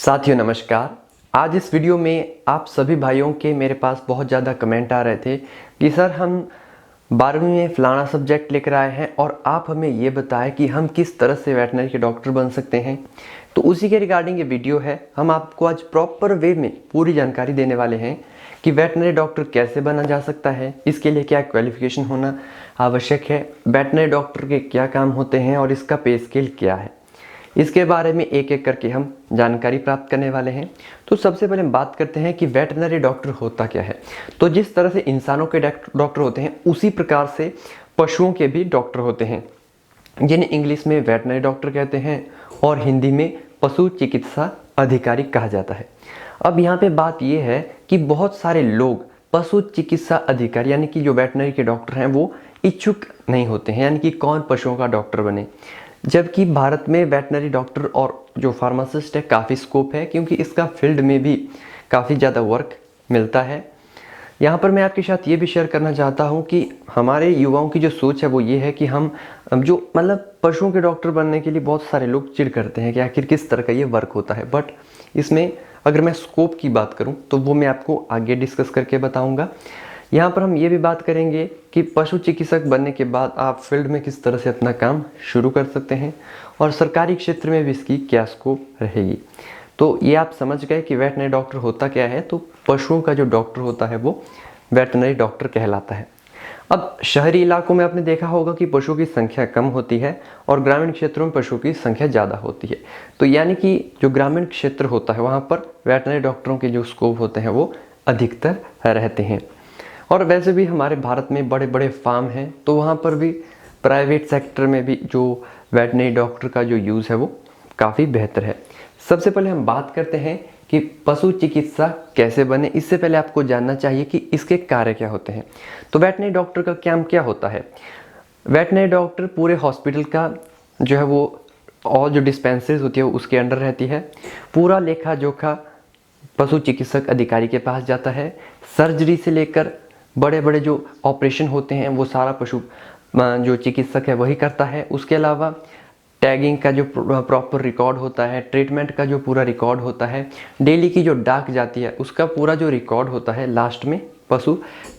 साथियों नमस्कार। आज इस वीडियो में आप सभी भाइयों के मेरे पास बहुत ज़्यादा कमेंट आ रहे थे कि सर हम 12वीं में फ़लाना सब्जेक्ट लेकर आए हैं और आप हमें ये बताएं कि हम किस तरह से वेटनरी के डॉक्टर बन सकते हैं। तो उसी के रिगार्डिंग ये वीडियो है। हम आपको आज प्रॉपर वे में पूरी जानकारी देने वाले हैं कि वेटनरी डॉक्टर कैसे बना जा सकता है, इसके लिए क्या क्वालिफिकेशन होना आवश्यक है, वेटनरी डॉक्टर के क्या काम होते हैं और इसका पे स्केल क्या है। इसके बारे में एक एक करके हम जानकारी प्राप्त करने वाले हैं। तो सबसे पहले हम बात करते हैं कि वेटनरी डॉक्टर होता क्या है। तो जिस तरह से इंसानों के डॉक्टर होते हैं उसी प्रकार से पशुओं के भी डॉक्टर होते हैं, जिन्हें इंग्लिश में वेटनरी डॉक्टर कहते हैं और हिंदी में पशु चिकित्सा अधिकारी कहा जाता है। अब यहाँ पे बात यह है कि बहुत सारे लोग पशु चिकित्सा अधिकारी यानी कि जो वेटनरी के डॉक्टर हैं वो इच्छुक नहीं होते हैं, यानी कि कौन पशुओं का डॉक्टर बने। जबकि भारत में वेटनरी डॉक्टर और जो फार्मासिस्ट है काफ़ी स्कोप है, क्योंकि इसका फील्ड में भी काफ़ी ज़्यादा वर्क मिलता है। यहाँ पर मैं आपके साथ ये भी शेयर करना चाहता हूँ कि हमारे युवाओं की जो सोच है वो ये है कि हम जो पशुओं के डॉक्टर बनने के लिए बहुत सारे लोग चिढ़ करते हैं कि आखिर किस तरह का ये वर्क होता है। बट इसमें अगर मैं स्कोप की बात करूँ तो वो मैं आपको आगे डिस्कस करके बताऊँगा। यहाँ पर हम ये भी बात करेंगे कि पशु चिकित्सक बनने के बाद आप फील्ड में किस तरह से अपना काम शुरू कर सकते हैं और सरकारी क्षेत्र में भी इसकी क्या स्कोप रहेगी। तो ये आप समझ गए कि वेटनरी डॉक्टर होता क्या है। तो पशुओं का जो डॉक्टर होता है वो वेटनरी डॉक्टर कहलाता है। अब शहरी इलाकों में आपने देखा होगा कि पशुओं की संख्या कम होती है और ग्रामीण क्षेत्रों में पशुओं की संख्या ज़्यादा होती है। तो यानी कि जो ग्रामीण क्षेत्र होता है वहाँ पर वेटनरी डॉक्टरों के जो स्कोप होते हैं वो अधिकतर रहते हैं। और वैसे भी हमारे भारत में बड़े बड़े फार्म हैं, तो वहाँ पर भी प्राइवेट सेक्टर में भी जो वेटनरी डॉक्टर का जो यूज़ है वो काफ़ी बेहतर है। सबसे पहले हम बात करते हैं कि पशु चिकित्सा कैसे बने। इससे पहले आपको जानना चाहिए कि इसके कार्य क्या होते हैं। तो वेटनरी डॉक्टर का काम क्या होता है। वेटनरी डॉक्टर पूरे हॉस्पिटल का जो है वो और जो डिस्पेंसरीज होती है वो उसके अंडर रहती है। पूरा लेखा जोखा पशु चिकित्सक अधिकारी के पास जाता है। सर्जरी से लेकर बड़े बड़े जो ऑपरेशन होते हैं वो सारा पशु जो चिकित्सक है वही करता है। उसके अलावा टैगिंग का जो प्रॉपर रिकॉर्ड होता है, ट्रीटमेंट का जो पूरा रिकॉर्ड होता है, डेली की जो डाक जाती है उसका पूरा जो रिकॉर्ड होता है लास्ट में पशु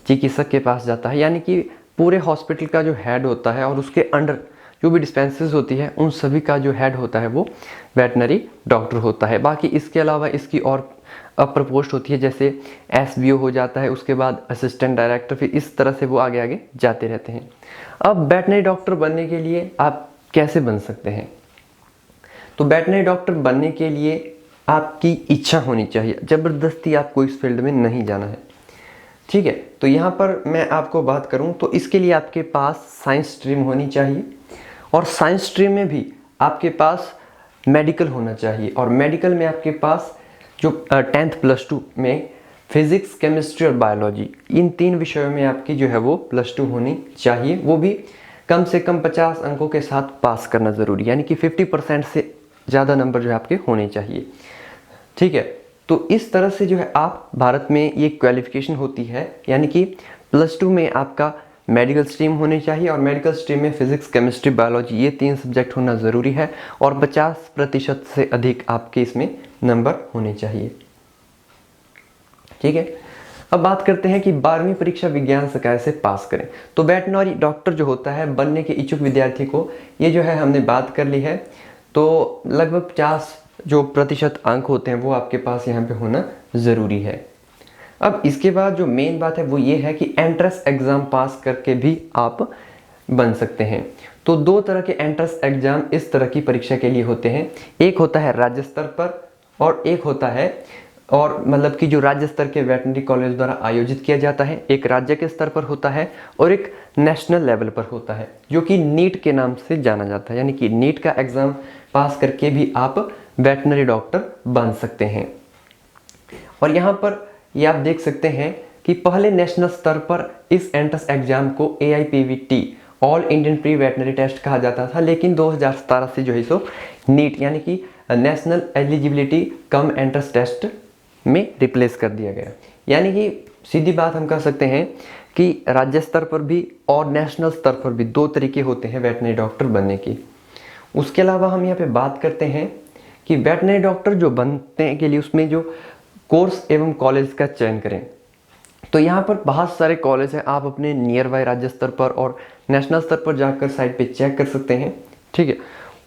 चिकित्सक के पास जाता है। यानी कि पूरे हॉस्पिटल का जो हेड होता है और उसके अंडर जो भी डिस्पेंसरीज होती है उन सभी का जो हेड होता है वो वेटनरी डॉक्टर होता है। बाकी इसके अलावा इसकी और अपर पोस्ट होती है, जैसे SBO हो जाता है, उसके बाद असिस्टेंट डायरेक्टर, फिर इस तरह से वो आगे आगे जाते रहते हैं। अब वेटनरी डॉक्टर बनने के लिए आप कैसे बन सकते हैं। तो वेटनरी डॉक्टर बनने के लिए आपकी इच्छा होनी चाहिए, ज़बरदस्ती आपको इस फील्ड में नहीं जाना है। ठीक है, तो यहाँ पर मैं आपको बात करूँ तो इसके लिए आपके पास साइंस स्ट्रीम होनी चाहिए और साइंस स्ट्रीम में भी आपके पास मेडिकल होना चाहिए। और मेडिकल में आपके पास जो 10th +2 में फिजिक्स, केमिस्ट्री और बायोलॉजी, इन 3 विषयों में आपकी जो है वो +2 होनी चाहिए। वो भी कम से कम 50 अंकों के साथ पास करना ज़रूरी, यानी कि 50% से ज़्यादा नंबर जो है आपके होने चाहिए। ठीक है, तो इस तरह से जो है आप भारत में ये क्वालिफिकेशन होती है, यानी कि +2 में आपका मेडिकल स्ट्रीम होनी चाहिए और मेडिकल स्ट्रीम में फिजिक्स, केमिस्ट्री, बायोलॉजी ये 3 सब्जेक्ट होना ज़रूरी है और 50% से अधिक आपके इसमें नंबर होने चाहिए। ठीक है, अब बात करते हैं कि 12वीं परीक्षा विज्ञान से कैसे पास करें। तो वेटनरी डॉक्टर जो होता है बनने के इच्छुक विद्यार्थी को ये जो है हमने बात कर ली है। तो लगभग 50% अंक होते हैं वो आपके पास यहाँ पे होना ज़रूरी है। अब इसके बाद जो मेन बात है वो ये है कि एंट्रेंस एग्ज़ाम पास करके भी आप बन सकते हैं। तो 2 तरह के एंट्रेंस एग्ज़ाम इस तरह की परीक्षा के लिए होते हैं। एक होता है राज्य स्तर पर और एक होता है कि जो राज्य स्तर के वेटनरी कॉलेज द्वारा आयोजित किया जाता है। एक राज्य के स्तर पर होता है और एक नेशनल लेवल पर होता है जो कि नीट के नाम से जाना जाता है। यानी कि नीट का एग्ज़ाम पास करके भी आप वेटनरी डॉक्टर बन सकते हैं। और यहाँ पर ये आप देख सकते हैं कि पहले नेशनल स्तर पर इस एंट्रेंस एग्ज़ाम को AIPVT all Indian pre veterinary test कहा जाता था, लेकिन 2017 से जो है सो नीट यानी कि national eligibility cum entrance test में रिप्लेस कर दिया गया। यानी कि सीधी बात हम कह सकते हैं कि राज्य स्तर पर भी और नेशनल स्तर पर भी 2 तरीके होते हैं वेटनरी डॉक्टर बनने की। उसके अलावा हम यहाँ पे बात करते हैं कि वेटनरी डॉक्टर जो बनते हैं के लिए उसमें जो कोर्स एवं कॉलेज का चयन करें। तो यहाँ पर बहुत सारे कॉलेज हैं, आप अपने नियर बाय राज्य स्तर पर और नेशनल स्तर पर जाकर साइट पे चेक कर सकते हैं। ठीक है,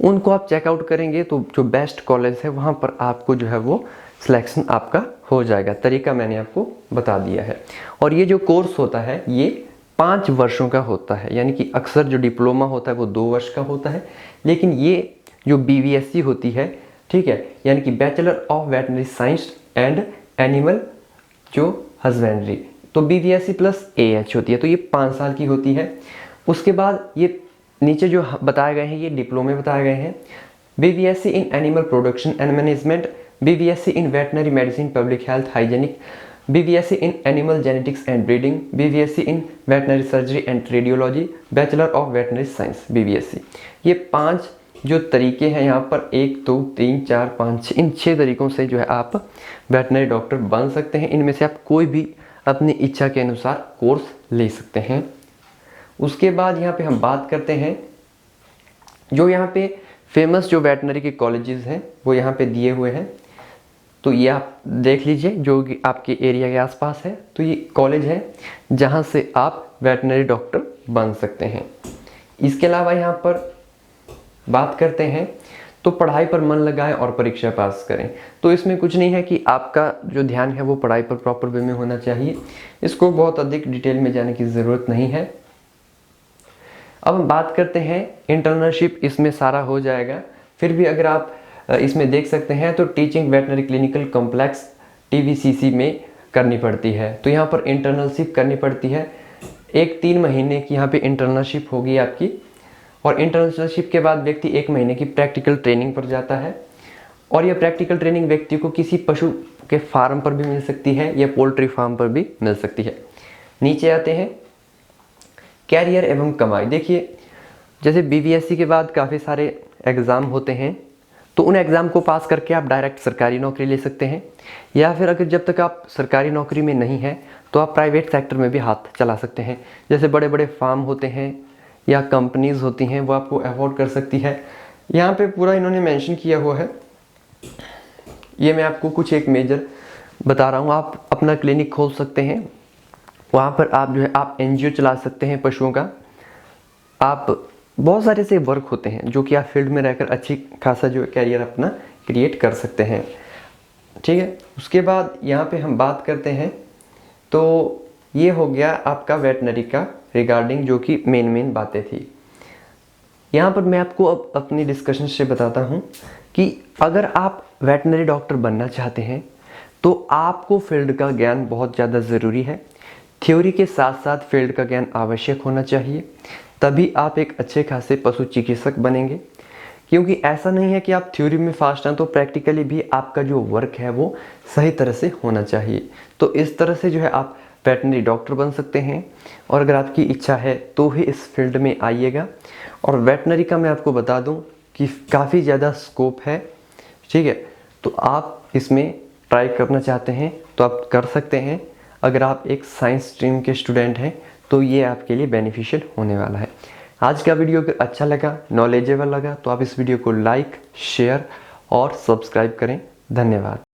उनको आप चेकआउट करेंगे तो जो बेस्ट कॉलेज है वहाँ पर आपको जो है वो सिलेक्शन आपका हो जाएगा। तरीका मैंने आपको बता दिया है। और ये जो कोर्स होता है ये 5 वर्षों का होता है, यानी कि अक्सर जो डिप्लोमा होता है वो 2 वर्ष का होता है, लेकिन ये जो BVSC होती है, ठीक है, यानी कि bachelor of veterinary science and animal जो हस्बेंड्री, तो BVSC प्लस AH होती है, तो ये 5 साल की होती है। उसके बाद ये नीचे जो बताए गए हैं ये डिप्लोमे बताए गए हैं। BVSC in animal production and management, BVSC in veterinary medicine public health hygienic, BVSC in animal genetics and breeding, BVSC in veterinary surgery and radiology, bachelor of veterinary science BVSC। ये 5 जो तरीके हैं यहाँ पर 1 2 3 4 5 6, इन 6 तरीकों से जो है आप वेटनरी डॉक्टर बन सकते हैं। इनमें से आप कोई भी अपनी इच्छा के अनुसार कोर्स ले सकते हैं। उसके बाद यहाँ पे हम बात करते हैं जो यहाँ पे फेमस जो वेटनरी के कॉलेजेस हैं वो यहाँ पे दिए हुए हैं। तो ये आप देख लीजिए जो कि आपके एरिया के आसपास है, तो ये कॉलेज है जहाँ से आप वेटनरी डॉक्टर बन सकते हैं। इसके अलावा यहाँ पर बात करते हैं तो पढ़ाई पर मन लगाएं और परीक्षा पास करें। तो इसमें कुछ नहीं है कि आपका जो ध्यान है वो पढ़ाई पर प्रॉपर वे में होना चाहिए, इसको बहुत अधिक डिटेल में जाने की ज़रूरत नहीं है। अब हम बात करते हैं इंटर्नशिप, इसमें सारा हो जाएगा। फिर भी अगर आप इसमें देख सकते हैं तो teaching veterinary clinical complex TVCC में करनी पड़ती है। तो यहाँ पर इंटर्नशिप करनी पड़ती है, 3 महीने की यहाँ पे इंटर्नशिप होगी आपकी। और इंटर्नशिप के बाद व्यक्ति 1 महीने की प्रैक्टिकल ट्रेनिंग पर जाता है, और यह प्रैक्टिकल ट्रेनिंग व्यक्ति को किसी पशु के फार्म पर भी मिल सकती है या पोल्ट्री फार्म पर भी मिल सकती है। नीचे आते हैं कैरियर एवं कमाई। देखिए जैसे BVSC के बाद काफ़ी सारे एग्ज़ाम होते हैं, तो उन एग्ज़ाम को पास करके आप डायरेक्ट सरकारी नौकरी ले सकते हैं, या फिर अगर जब तक आप सरकारी नौकरी में नहीं हैं तो आप प्राइवेट सेक्टर में भी हाथ चला सकते हैं। जैसे बड़े बड़े फार्म होते हैं या कंपनीज़ होती हैं वो आपको अफोर्ड कर सकती है। यहाँ पे पूरा इन्होंने मेंशन किया हुआ है, ये मैं आपको कुछ एक मेजर बता रहा हूँ। आप अपना क्लिनिक खोल सकते हैं, वहाँ पर आप जो है आप NGO चला सकते हैं पशुओं का। आप बहुत सारे से वर्क होते हैं जो कि आप फील्ड में रहकर अच्छी खासा जो कैरियर अपना क्रिएट कर सकते हैं। ठीक है, उसके बाद यहाँ पे हम बात करते हैं तो ये हो गया आपका वेटनरी का रिगार्डिंग जो कि मेन बातें थी। यहाँ पर मैं आपको अब अपनी डिस्कशन से बताता हूँ कि अगर आप वेटनरी डॉक्टर बनना चाहते हैं तो आपको फील्ड का ज्ञान बहुत ज़्यादा ज़रूरी है। थ्योरी के साथ साथ फील्ड का ज्ञान आवश्यक होना चाहिए, तभी आप एक अच्छे खासे पशु चिकित्सक बनेंगे। क्योंकि ऐसा नहीं है कि आप थ्योरी में फास्ट हैं, तो प्रैक्टिकली भी आपका जो वर्क है वो सही तरह से होना चाहिए। तो इस तरह से जो है आप वेटनरी डॉक्टर बन सकते हैं, और अगर आपकी इच्छा है तो ही इस फील्ड में आइएगा। और वेटनरी का मैं आपको बता दूं कि काफ़ी ज़्यादा स्कोप है। ठीक है, तो आप इसमें ट्राई करना चाहते हैं तो आप कर सकते हैं। अगर आप एक साइंस स्ट्रीम के स्टूडेंट हैं तो ये आपके लिए बेनिफिशियल होने वाला है। आज का वीडियो अगर अच्छा लगा, नॉलेजेबल लगा, तो आप इस वीडियो को लाइक, शेयर और सब्सक्राइब करें। धन्यवाद।